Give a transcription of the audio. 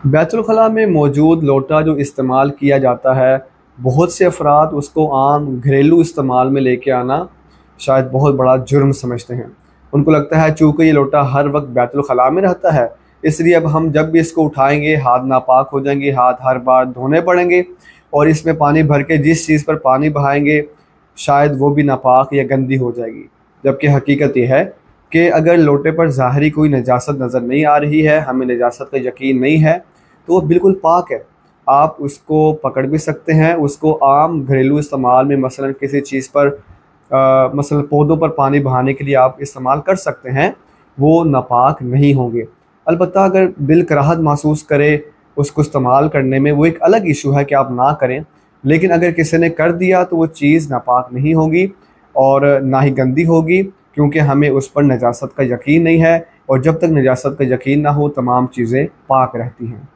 बैतुल खला में मौजूद लोटा जो इस्तेमाल किया जाता है, बहुत से अफराद उसको आम घरेलू इस्तेमाल में लेके आना शायद बहुत बड़ा जुर्म समझते हैं। उनको लगता है चूँकि ये लोटा हर वक्त बैतुल खला में रहता है, इसलिए अब हम जब भी इसको उठाएंगे हाथ नापाक हो जाएंगे, हाथ हर बार धोने पड़ेंगे और इसमें पानी भर के जिस चीज़ पर पानी बहाएंगे शायद वो भी नापाक या गंदी हो जाएगी। जबकि हकीकत ये है कि अगर लोटे पर ज़ाहरी कोई नजासत नज़र नहीं आ रही है, हमें नजासत का यकीन नहीं है, तो वो बिल्कुल पाक है। आप उसको पकड़ भी सकते हैं, उसको आम घरेलू इस्तेमाल में मसलन किसी चीज़ पर मसलन पौधों पर पानी बहाने के लिए आप इस्तेमाल कर सकते हैं, वो नापाक नहीं होंगे। अलबत्ता अगर दिल कराहत महसूस करे उसको इस्तेमाल करने में, वो एक अलग इशू है कि आप ना करें, लेकिन अगर किसी ने कर दिया तो वो चीज़ नापाक नहीं होगी और ना ही गंदी होगी, क्योंकि हमें उस पर नजासत का यकीन नहीं है, और जब तक नजासत का यकीन ना हो तमाम चीज़ें पाक रहती हैं।